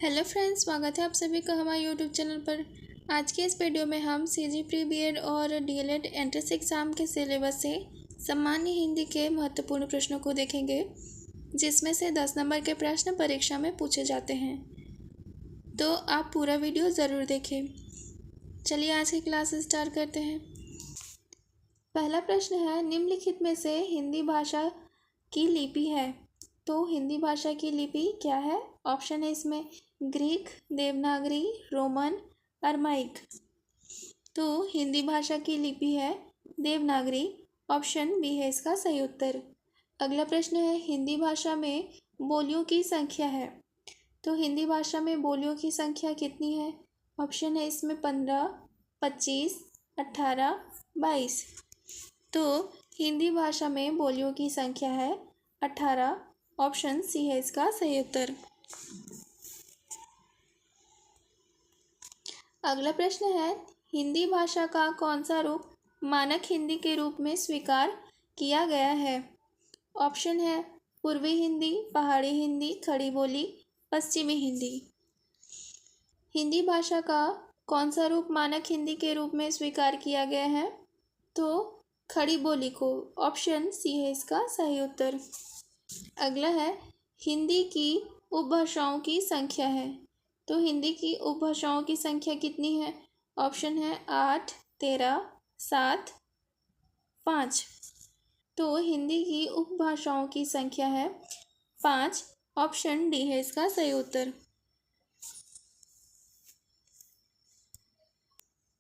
Hello friends, स्वागत है आप सभी का हमारे यूट्यूब चैनल पर। आज के इस वीडियो में हम सीजी प्री बीएड और डीएलएड एंट्रेंस एग्ज़ाम के सिलेबस से सामान्य हिंदी के महत्वपूर्ण प्रश्नों को देखेंगे, जिसमें से 10 नंबर के प्रश्न परीक्षा में पूछे जाते हैं। तो आप पूरा वीडियो ज़रूर देखें। चलिए आज की क्लास स्टार्ट करते हैं। पहला प्रश्न है, निम्नलिखित में से हिंदी भाषा की लिपि है। तो हिंदी भाषा की लिपि क्या है? ऑप्शन है इसमें ग्रीक, देवनागरी, रोमन, अरमाइक। तो हिंदी भाषा की लिपि है देवनागरी। ऑप्शन बी है इसका सही उत्तर। अगला प्रश्न है, हिंदी भाषा में बोलियों की संख्या है। तो हिंदी भाषा में बोलियों की संख्या कितनी है? ऑप्शन है इसमें 15, 25, 18, 22। तो हिंदी भाषा में बोलियों की संख्या है 18। ऑप्शन सी है इसका सही उत्तर। अगला प्रश्न है, हिंदी भाषा का कौन सा रूप मानक हिंदी के रूप में स्वीकार किया गया है? ऑप्शन है पूर्वी हिंदी, पहाड़ी हिंदी, खड़ी बोली, पश्चिमी हिंदी। हिंदी भाषा का कौन सा रूप मानक हिंदी के रूप में स्वीकार किया गया है? तो खड़ी बोली को। ऑप्शन सी है इसका सही उत्तर। अगला है, हिंदी की उपभाषाओं की संख्या है। तो हिंदी की उपभाषाओं की संख्या कितनी है? ऑप्शन है 8, 13, 7, 5। तो हिंदी की उपभाषाओं की संख्या है 5। ऑप्शन डी है इसका सही उत्तर।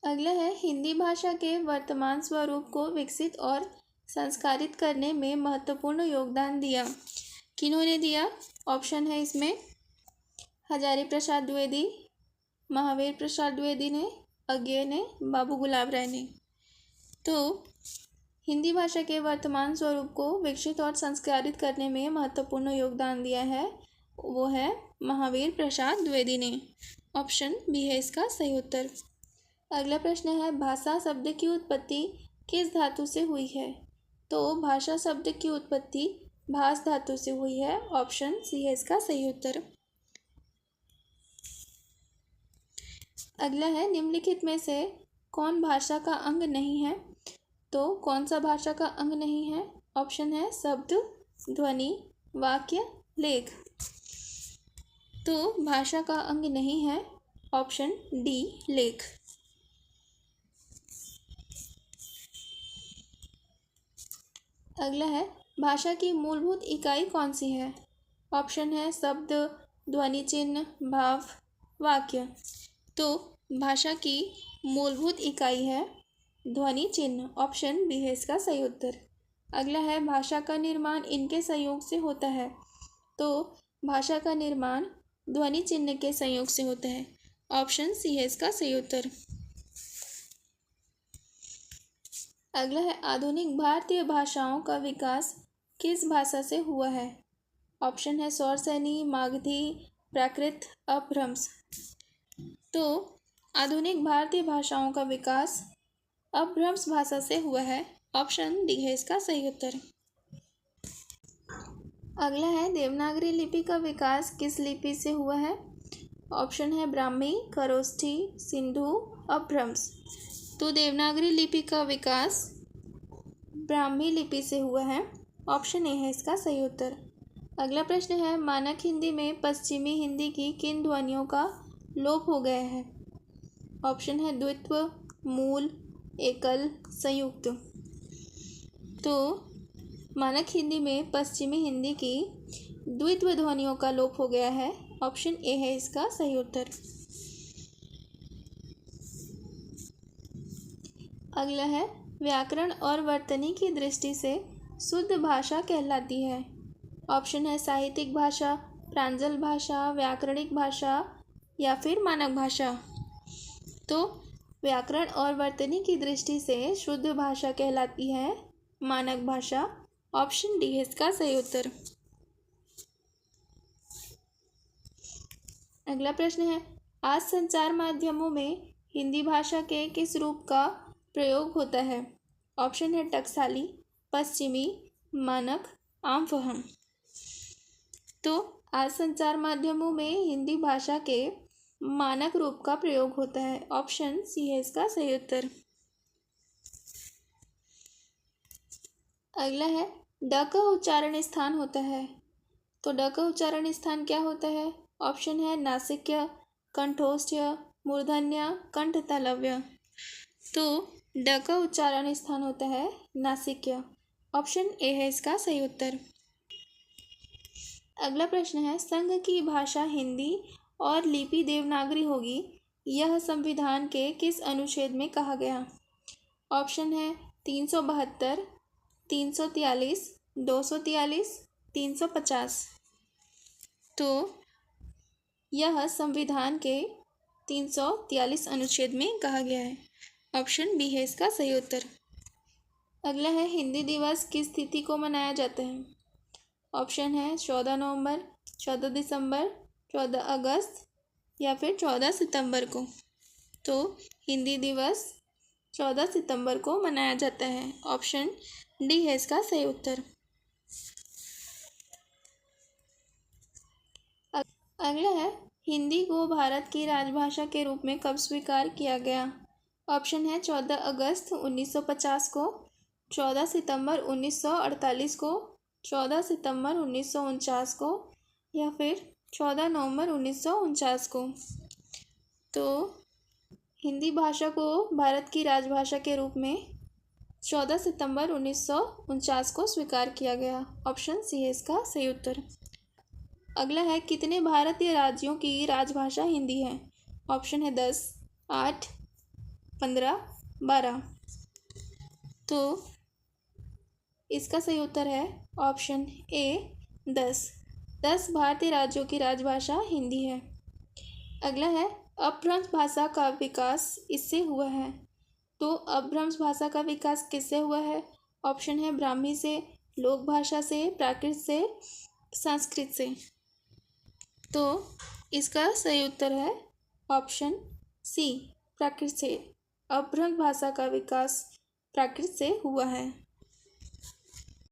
अगला है, हिंदी भाषा के वर्तमान स्वरूप को विकसित और संस्कारित करने में महत्वपूर्ण योगदान दिया। किन्होंने दिया? ऑप्शन है इसमें हजारी प्रसाद द्विवेदी, महावीर प्रसाद द्विवेदी ने, अज्ञे ने, बाबू गुलाब राय ने। तो हिंदी भाषा के वर्तमान स्वरूप को विकसित और संस्कारित करने में महत्वपूर्ण योगदान दिया है, वो है महावीर प्रसाद द्विवेदी ने। ऑप्शन बी है इसका सही उत्तर। अगला प्रश्न है, भाषा शब्द की उत्पत्ति किस धातु से हुई है? तो भाषा शब्द की उत्पत्ति भास धातु से हुई है। ऑप्शन सी है इसका सही उत्तर। अगला है, निम्नलिखित में से कौन भाषा का अंग नहीं है? तो कौन सा भाषा का अंग नहीं है? ऑप्शन है शब्द, ध्वनि, वाक्य, लेख। तो भाषा का अंग नहीं है। ऑप्शन डी लेख। अगला है, भाषा की मूलभूत इकाई कौन सी है? ऑप्शन है शब्द, ध्वनि चिन्ह, भाव, वाक्य। तो भाषा की मूलभूत इकाई है ध्वनि चिन्ह। ऑप्शन बी है इसका सही उत्तर। अगला है, भाषा का निर्माण इनके संयोग से होता है। तो भाषा का निर्माण ध्वनि चिन्ह के संयोग से होता है। ऑप्शन सी है इसका सही उत्तर। अगला है, आधुनिक भारतीय भाषाओं का विकास किस भाषा से हुआ है? ऑप्शन है सौरसेनी, मागधी, प्राकृत, अपभ्रंश। तो आधुनिक भारतीय भाषाओं का विकास अपभ्रंश भाषा से हुआ है। ऑप्शन डी है इसका सही उत्तर। अगला है, देवनागरी लिपि का विकास किस लिपि से हुआ है? ऑप्शन है ब्राह्मी, खरोष्ठी, सिंधु, अपभ्रंश। तो देवनागरी लिपि का विकास ब्राह्मी लिपि से हुआ है। ऑप्शन ए है इसका सही उत्तर। अगला प्रश्न है, मानक हिंदी में पश्चिमी हिंदी की किन ध्वनियों का लोप हो गया है? ऑप्शन है द्वित्व, मूल, एकल, संयुक्त। तो मानक हिंदी में पश्चिमी हिंदी की द्वित्व ध्वनियों का लोप हो गया है। ऑप्शन ए है इसका सही उत्तर। अगला है, व्याकरण और वर्तनी की दृष्टि से शुद्ध भाषा कहलाती है। ऑप्शन है साहित्यिक भाषा, प्रांजल भाषा, व्याकरणिक भाषा या फिर मानक भाषा। तो व्याकरण और वर्तनी की दृष्टि से शुद्ध भाषा कहलाती है मानक भाषा। ऑप्शन डी है इसका सही उत्तर। अगला प्रश्न है, आज संचार माध्यमों में हिंदी भाषा के किस रूप का प्रयोग होता है? ऑप्शन है टकसाली, पश्चिमी, मानक, आमफहम। तो आज संचार माध्यमों में हिंदी भाषा के मानक रूप का प्रयोग होता है। ऑप्शन सी है इसका सही उत्तर। अगला है ड का उच्चारण स्थान होता है। तो ड का उच्चारण स्थान क्या होता है? ऑप्शन है नासिक्य, कंठोष्ठ्य, मूर्धन्य, कंठ तालव्य। तो ड का उच्चारण स्थान होता है नासिक्य। ऑप्शन ए है इसका सही उत्तर। अगला प्रश्न है संघ की भाषा हिंदी और लिपि देवनागरी होगी, यह संविधान के किस अनुच्छेद में कहा गया? ऑप्शन है 372, 343, 243, 350। तो यह संविधान के 343 अनुच्छेद में कहा गया है। ऑप्शन बी है इसका सही उत्तर। अगला है हिंदी दिवस किस तिथि को मनाया जाता है? ऑप्शन है 14 नवंबर, 14 दिसंबर, 14 अगस्त या फिर 14 सितंबर को। तो हिंदी दिवस 14 सितंबर को मनाया जाता है। ऑप्शन डी है इसका सही उत्तर। अगला है हिंदी को भारत की राजभाषा के रूप में कब स्वीकार किया गया? ऑप्शन है 14 अगस्त 1950 को, 14 सितंबर 1948 को, 14 सितंबर 1949 को या फिर 14 नवंबर 1949 को। तो हिंदी भाषा को भारत की राजभाषा के रूप में 14 सितंबर 1949 को स्वीकार किया गया। ऑप्शन सी है इसका सही उत्तर। अगला है कितने भारतीय राज्यों की राजभाषा हिंदी है? ऑप्शन है 10, 8, 15, 12। तो इसका सही उत्तर है ऑप्शन ए 10। 10 भारतीय राज्यों की राजभाषा हिंदी है। अगला है अपभ्रंश भाषा का विकास इससे हुआ है। तो अपभ्रंश भाषा का विकास किससे हुआ है? ऑप्शन है ब्राह्मी से, लोक भाषा से, प्राकृत से, संस्कृत से। तो इसका सही उत्तर है ऑप्शन सी प्राकृत से। अपभ्रंश भाषा का विकास प्राकृत से हुआ है।